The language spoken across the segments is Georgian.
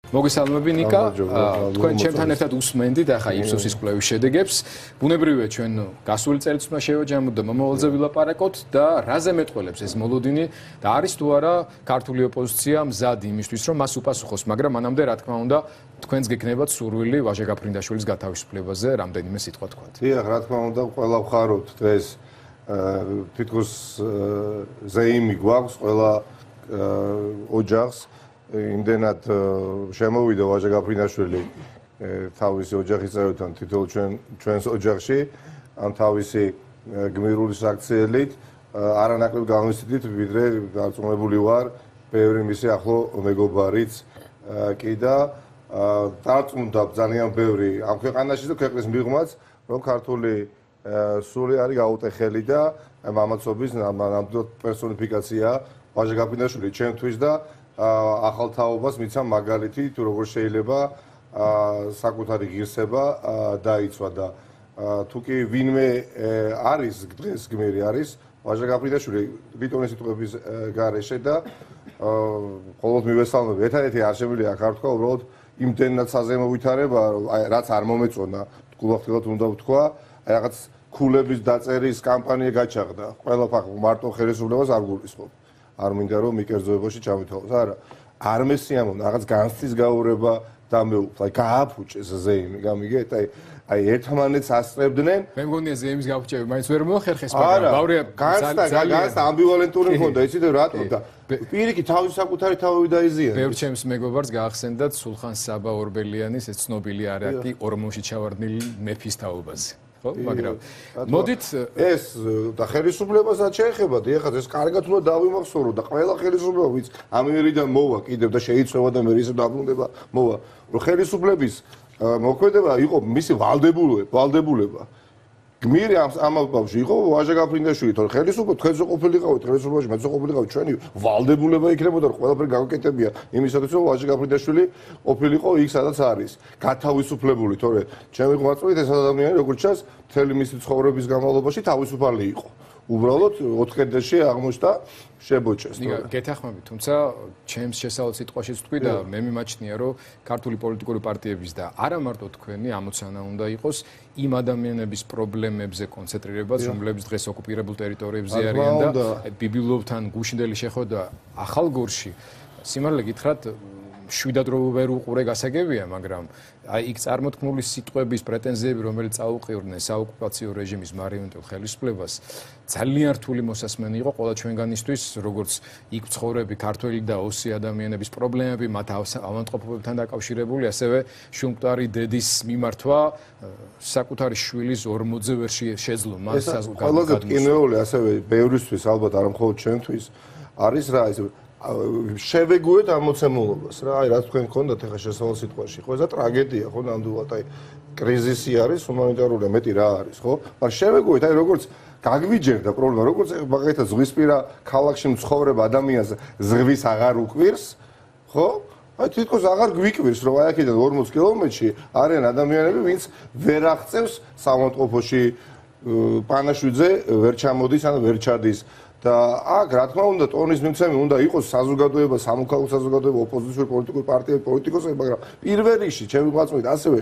მოგესალმები ნიკა, თქვენ ჩემთან ერთად უსმენდით ახლა იფსოსის კვლევის შედეგებს. ბუნებრივია ჩვენ გასული წელს უნდა შევაჯამოთ და მომავალზე ვილაპარაკოთ და რაზე მეტყველებს ეს მოლოდინი და არის თუ არა ქართული ოპოზიცია მზად იმისთვის რომ მას უპასუხოს, მაგრამ მანამდე რა თქმა უნდა თქვენს გეკნებათ სურვილი ვაჟა გაფრინდაშვილის გათავისუფლებაზე რამდენიმე სიტყვა თქვათ. დიახ, რა თქმა უნდა, ყველა ვხარობთ დღეს თითქოს ზეიმი გვაქვს ყველა ოჯახს იმდენად შემოვიდა ვაჟა გაფრინდაშვილი თავისი ოჯახის წევრთან თითოეულ ჩვენს ოჯახში ამ თავისი გმირული საქციელით არანაკლებ გამოსიდით ვიდრე დარწმუნებული ვარ ბევრი მისი ახლო მეგობარიც კი და დარწმუნდა ძალიან ბევრი ამ ქვეყანაში და ქვეყნის მიღმაც რომ ქართული სული არის გაუტეხელი და მამაცობის ნამდვილად პერსონიფიკაცია ვაჟა გაფრინდაშვილი ჩემთვის და ახალ თაობას მიცამ მაგალითი თუ როგორ შეიძლება საკუთარი ღირსება დაიცვა და თუ კი ვინმე არის დღეს გმირი არის ვაჟა გაფრინდაშვილი ლიტონის სიტყვების გარეშე და ყოველთ მივესალმები ერთადერთი არ შემიძლია აქ არ თქვა უბრალოდ იმდენად საზეიმო ვითარება რაც არ მომეწონა გულახდილად უნდა ვთქვა აი რაღაც ქულების დაწერის კამპანია გაჩაღდა ყველა მარტო ხელისუფლებას არ გულისხმობ არ მინდა რომ მიკერძოებაში ჩავითვალოს. არა, არ მესიამონ რაღაც განცდის გაურება და აი გააფუჭეს ზეიმი, გამიგეთ? აი ერთმანეთს ასწრებდნენ. მე მგონია ზეიმის გააფუჭები მაინც ვერ მოახერხეს, მაგრამ ბავრია განცდა ამბივალენტური მქონდა, იცით რატო და პირიქით თავის საკუთარი თავი დაიზიანა. ბევრ ჩემს მეგობარს გაახსენდათ სულხან საბა ორბელიანის ეს ცნობილი არაკი ორმოში ჩავარდნილი მეფის თაობაზე. ხო, მაგრამ მოდით ეს და ხელისუფლებასაც შეეხება, ეხლა ეს კარგად უნდა დავიმახსოვროთ და ყველა ხელისუფლება ვინც ამერიდან მოვა კიდევ და შეიცვალა და მე ისე დაბრუნდება მოვა, რომ ხელისუფლების მოქმედება იყო მისი ვალდებულება. გმირი ამ ბავშვი იყო ვაჟა გაფრინდაშვილი, თორე ხელისუფლება თქვენზე ყოფილიყავით, ხელისუფლებაში მეც ყოფილიყავით, ჩვენი ვალდებულება იქნებოდა რომ ყველაფერი გავაკეთებია იმისათვის რომ ვაჟა გაფრინდაშვილი ყოფილიყო იქ სადაც არის, გათავისუფლებული, თორე ჩემი ღვაწლით ეს ადამიანი როგორც ჩანს, მთელი მისი ცხოვრების განმავლობაში თავისუფალი იყო. უბრალოდ 4 კედელში აღმოჩნდა შებოჭეს. გეთახმები, თუმცა ჩემს შესავალ სიტყვაშიც თქვი და მე მიმაჩნია რომ ქართული პოლიტიკური პარტიების და არა მარტო თქვენი ამოცანა უნდა იყოს იმ ადამიანების პრობლემებზე კონცენტრირებას, რომლებიც დღეს ოკუპირებულ ტერიტორიებზე არიან და ბიბილოვთან გუშინდელი შეხვედრა ახალგორში სიმართლე გითხრათ შვიდად რო ვერ უყურე გასაგებია, მაგრამ აი იქ წარმოთქმული სიტყვების პრეტენზიები, რომელიც წაუყივრნენ საოკუპაციო რეჟიმის მარიონეტულ ხელისუფლებას, ძალიან რთული მოსასმენი იყო ყველა ჩვენგანისთვის, როგორც იქ ცხოვრები ქართველი და ოსი ადამიანების პრობლემები, მათ ავადმყოფობებთან დაკავშირებული, ასევე შუმკვდარი დედის მიმართვა საკუთარი შვილის 40-ზე ვერ შეძლო მას საზოგადოებრივ. ყველაზე ტკინეული ასევე ბევრისთვის, ალბათ არა მხოლოდ ჩვენთვის, არის რა ის შევეგუეთ ამოცემულობას რა აი რა თქვენ გქონდათ ახლა შესავალ სიტყვაში ხო ეს ტრაგედია ხო ნამდვილად აი კრიზისი არის ჰუმანიტარული მეტი რა არის ხო მაგრამ შევეგუეთ აი როგორც გაგვიჯერდა პრობლემა როგორც მაგალითად ზღვისპირა ქალაქში მცხოვრებ ადამიანს ზღვის აღარ უკვირს ხო აი თვითონ აღარ გვიკვირს რომ აი აქედან 40 კილომეტრში არიან ადამიანები ვინც ვერ აღწევს სამონტყოფოში პანაშვიძე ვერ ჩამოდის ან ვერ ჩადის და აქ რა თქმა უნდა ტონის მიცემი უნდა იყოს საზოგადოება, სამოქალაქო საზოგადოება, ოპოზიციური პოლიტიკური პარტიები, პოლიტიკოსები, მაგრამ პირველ რიგში ჩემი ღვაწლით ასევე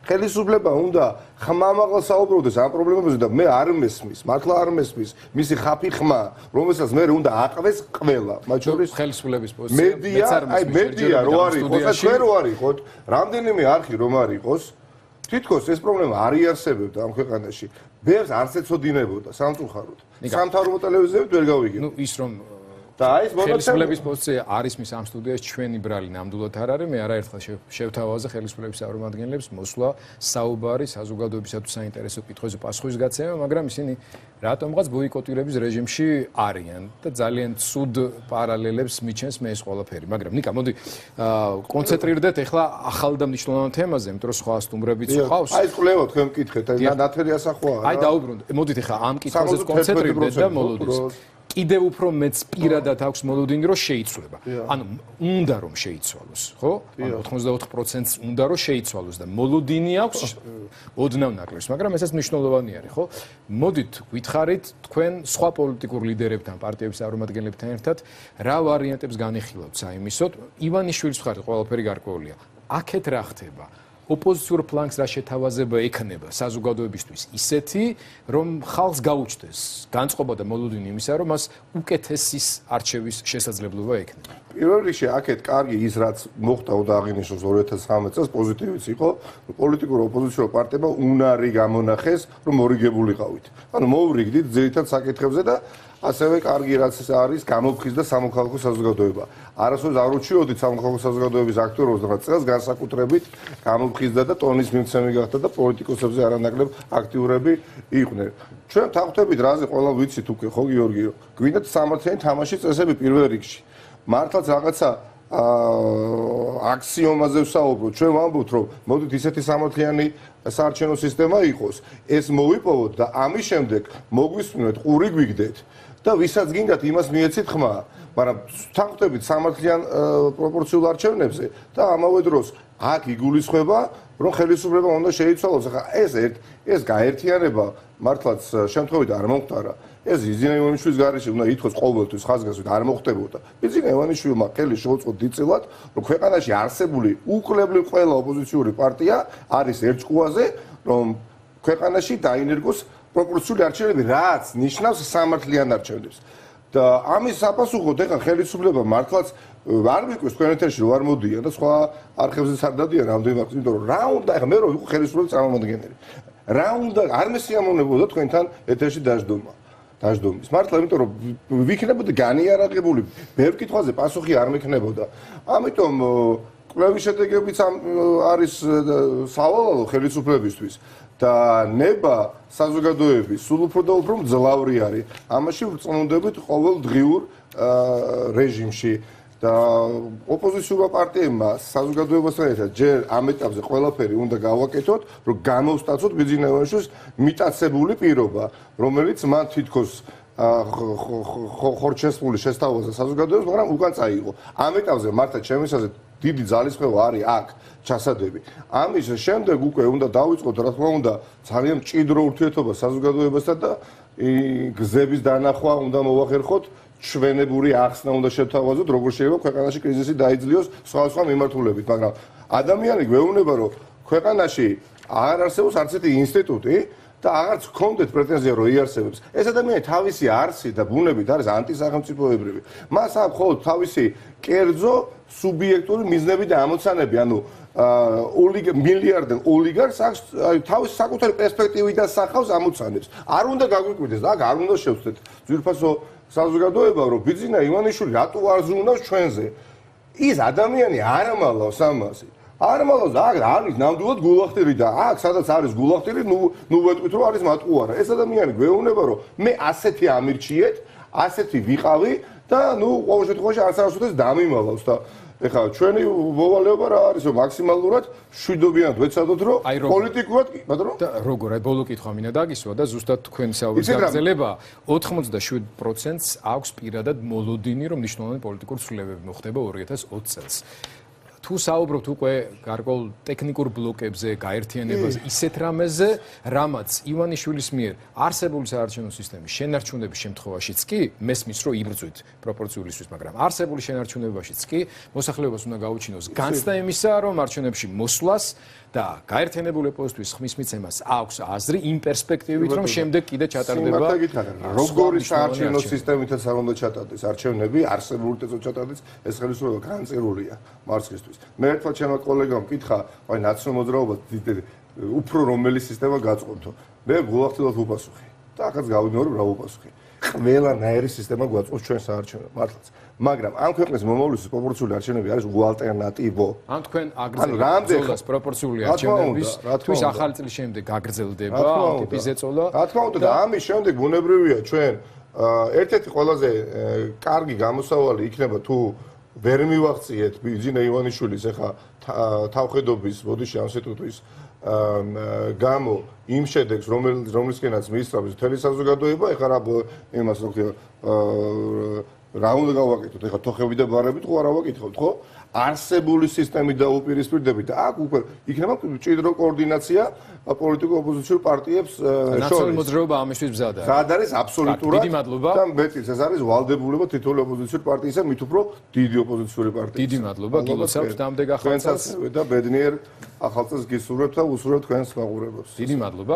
ხელისუფლება უნდა ხმამაღლა საუბრობდეს ამ პრობლემებზე და მე არ მესმის, მართლა არ მესმის მისი ხაფი ხმა, რომელსაც მე უნდა აყვეს ყველა, მათ შორის ხელისუფლების პოზიცია, მედია რო არ იყოს და ჩვენ რო არ იყოთ, რამდენიმე არხი რომ არ იყოს თითქოს ეს პრობლემა არ იარსებებდა ამ ქვეყანაში. ბევრს არც ეცოდინებოდა სამწუხაროდ. სამთავრობო ტელევიზიებით ვერ გავიგებ. ნუ ის რომ და აი ეს ხელისუფლების პოზიცია არის მის ამ სტუდიაში ჩვენი ბრალი ნამდვილად არ არის. მე არაერთხელ შევთავაზე ხელისუფლების წარმომადგენლებს მოსვლა, საუბარი, საზოგადოებისათვის საინტერესო კითხვებზე პასუხის გაცემა, მაგრამ ისინი რატომღაც ბოიკოტირების რეჟიმში არიან და ძალიან ცუდ პარალელებს მიჩენს მე ეს ყველაფერი. მაგრამ ნიკა, მოდი კონცენტრირდეთ ახლა ახალ და მნიშვნელოვან თემაზე, იმიტომ რომ სხვა სტუმრებიც ყავს. აი ეს კვლევა თქვენ მკითხეთ, აი ნათელი ასახვაა რა. აი დაუბრუნდეთ. მოდით ახლა ამ კითხვაზე კონცენტრირდეთ და მოლოდინს. კიდევ უფრო მეც პირადად აქვს მოლოდინი რომ შეიცვლება. ანუ უნდა რომ შეიცვალოს, ხო? ანუ 84%-ს უნდა რომ შეიცვალოს და მოლოდინი აქვს ოდნავ ნაკლებს, მაგრამ ესაც მნიშვნელოვანი არის, ხო? მოდით გითხარით თქვენ სხვა პოლიტიკურ ლიდერებთან, პარტიების წარმომადგენლებთან ერთად რა ვარიანტებს განიხილავთ საიმისოდ? ივანიშვილის მხარეს ყველაფერი გარკვეულია. აქეთ რა ხდება? ოპოზიციურ ფლანგს რა შეთავაზება ექნება საზოგადოებისთვის ისეთი, რომ ხალხს გაუჩნდეს განწყობა და მოლოდინი იმისა, რომ მას უკეთესის არჩევის შესაძლებლობა ექნება. პირველ რიგში აქეთ კარგი ის რაც მოხდა და აღინიშნოს 2013 წელს პოზიტივიც იყო, რომ პოლიტიკურ ოპოზიციურ პარტიებმა უნარი გამონახეს, რომ მორიგებულიყავით. ანუ მოვრიგდით ძირითად საკითხებზე და ასევე კარგი რაც არის გამოფხიზ და სამოქალაქო საზოგადოება. არასოდეს არ უჩიოდით სამოქალაქო საზოგადოების აქტიურობას და წელს განსაკუთრებით გამოფხიზდა და ტონის მიმცემი გახდა და პოლიტიკოსებზე არანაკლებ აქტიურები იყვნენ. ჩვენ თავხდებით რაზე ყველა ვიცით უკვე ხო გიორგიო, გვინდათ სამართლიანი თამაშის წესები პირველ რიგში. მართლაც რაღაცა აქსიომაზე ვსაუბრობთ, ჩვენ ვამბობთ, რომ მოდით ისეთი სამართლიანი საარჩევნო სისტემა იყოს, ეს მოვიპოვოთ და ამის შემდეგ მოგვისმინოთ, ყური გვიგდეთ და ვისაც გინდათ იმას მიეცით ხმა, მაგრამ თავხდებით სამართლიან პროპორციულ არჩევნებზე და ამავე დროს აქ იგულისხმება, რომ ხელისუფლება უნდა შეიცვალოს. ახლა ეს გაერთიანება მართლაც შემთხვევით არ მომხდარა. ეს ბიძინა ივანიშვილის გარეშე უნდა ითქვას ყოველთვის ხაზგასმით არ მოხდებოდა. ბიძინა ივანიშვილმა ხელი შეუწყო დიდწილად, რომ ქვეყანაში არსებული უკლებლივ ყველა ოპოზიციური პარტია არის ერთ ჭკუაზე, რომ ქვეყანაში დაინერგოს პროპორციული არჩევნები, რაც ნიშნავს სამართლიან არჩევნებს. და ამის საპასუხოდ ეხლა ხელისუფლება მართლაც არ მიკვეს თქვენ ეთერში რომ არ მოდიან და სხვა არხებზეც არ დადიან რამდენიმე ვახტი, იმიტომ რომ რა უნდა ეხლა მე რო ვიყო ხელისუფლების წარმომადგენელი. რა უნდა არ მესიამოვნებოდა თქვენთან ეთერში დაждდომის. მართლა იმიტომ რომ ვიქნებოდი განიარაღებული, ბევრ კითხვაზე პასუხი არ მექნებოდა. ამიტომ კვლევის შედეგებიც არის სავალალო ხელისუფლებისთვის და ნება საზოგადოების სულ უფრო და უფრო მძლავრი არის. ამაში ვწმუნდებით ყოველდღიურ რეჟიმში და ოპოზიციურმა პარტიებმა საზოგადოებასთან ერთად ჯერ ამ ეტაპზე ყველაფერი უნდა გავაკეთოთ, რომ გამოვსტაცოთ ბიძინა ივანიშვილის მიტაცებული პირობა, რომელიც მან თითქოს ხორჩესმული შესთავაზა საზოგადოებას, მაგრამ უკან წაიღო. ამ ეტაპზე მართლა ჩემს აზრით დიდი ძალისხმევა არის აქ ჩასადები. ამის შემდეგ უკვე უნდა დავიწყოთ, რა თქმა უნდა, ძალიან მჭიდრო ურთიერთობა საზოგადოებასთან და გზების დანახვა უნდა მოვახერხოთ. ჩვენებური ახსნა უნდა შევთავაზოთ, როგორ შეიძლება ქვეყანაში კრიზისი დაიძლიოს სხვა მიმართულებით, მაგრამ ადამიანი გვეუბნება, რომ ქვეყანაში არ არსებობს არც ერთი ინსტიტუტი და აღარც გქონდეთ პრეტენზია, რომ იარსებებს. ეს ადამიანი თავისი არსით და ბუნებით არის ანტისახელმწიფოებრივი. მას აქვს მხოლოდ თავისი კერძო სუბიექტური მიზნები და ამოცანები, ანუ მილიარდერ ოლიგარქს აქვს თავისი საკუთარი პერსპექტივით და სახავს ამოცანებს. არ უნდა გაგვიკვირდეს და აქ არ უნდა შევხვდეთ ძვირფასო საზოგადოება, რომ ბიძინა ივანიშვილი რატო არ ზრუნავს ჩვენზე. ის ადამიანი არ ამალავს ამაზე. არ ამალავს და აქ არის ნამდვილად გულახტირი და აქ სადაც არის გულახტირი, ნუ ვეტყვით რომ არის მატყუარა. ეს ადამიანი გვეუბნება, რომ მე ასეთი ამირჩიეთ, ასეთი ვიყავი და ნუ ყოველ შემთხვევაში არც არასოდეს დამიმალავს და ეხლა ჩვენი მოვალეობა რა არის, რომ მაქსიმალურად შვიდობიანად ვეცადოთ, რომ პოლიტიკურად ბატონო და როგორ აი ბოლო კითხვა მინდა დაგისვა და ზუსტად თქვენი საუბრის გაგრძელება 87%-ს აქვს პირადად მოლოდინი, რომ მნიშვნელოვანი პოლიტიკური ცვლილებები მოხდება 2020 წელს. თუ საუბრობთ უკვე გარკვეულ ტექნიკურ ბლოკებზე, გაერთიანებაზე, ისეთ რამეზე, რამაც ივანიშვილის მიერ არსებული საარჩევნო სისტემის შენარჩუნების შემთხვევაშიც კი მესმის, რომ იბრძვით პროპორციულისთვის, მაგრამ არსებული შენარჩუნებაშიც კი მოსახლეობას უნდა გაუჩინოს განცდა იმისა, რომ არჩევნებში მოსვლას და გაერთიანებული ოპოზიციის ხმის მიცემას აქვს აზრი იმ პერსპექტივით, რომ შემდეგ კიდე ჩატარდება. როგორი საარჩევნო სისტემითაც არ უნდა ჩატარდეს არჩევნები, არსებული თეზო ჩატარდეს, ეს ხელისუფლება განწერულია მარცხისთვის. მე ერთმა ჩემმა კოლეგამ მკითხა, აი ნაციონალურ მოძრაობას უფრო რომელი სისტემა გაწყობთო. მე გულახდილად ვუპასუხე. და ახაც გავიგნორე რა ვუპასუხე. ყველანაირი სისტემა გვაწყობს ჩვენ საარჩევნო მართლაც. მაგრამ ამ ქვეყნის მომავლის პროპორციული არჩევნები არის უალტერნატივო. ან თქვენ აგრძელებთ პროპორციული არჩევნების, თვის ახალი წლის შემდეგ გაგრძელდება ამ ტიპის ზეწოლა. რა თქმა უნდა და ამის შემდეგ ბუნებრივია ჩვენ ერთ-ერთი ყველაზე კარგი გამოსავალი იქნება თუ ვერ მივახციეთ ბიძინა ივანიშვილის ეხა თავხედობის ბოდიში ინსტიტუტის გამო იმ შედეგს რომლისკენაც მიისწრაფეს მთელი საზოგადოება ეხა რა იმას რო ხია რა უნდა გავაკეთოთ ეხა თოხები და ბარებით ხო არა ვაკითხავთ ხო არსებული სისტემით დაუპირისპირდებით და აქ უკვე იქნება მჭიდრო კოორდინაცია პოლიტიკურ ოპოზიციურ პარტიებს შორის. ნაციონალური მოძრაობა ამისთვის მზადაა. მზად არის აბსოლუტურად. დიდი მადლობა. და მეტიც ეს არის ვალდებულება თითოეული ოპოზიციური პარტიისა, მით უფრო დიდი ოპოზიციური პარტიის. დიდი მადლობა. გილოცავთ დამდეგ ახალწელს და ბედნიერ ახალწელს გისურვებთ და უსურვებთ თქვენს მაყურებელს. დიდი მადლობა.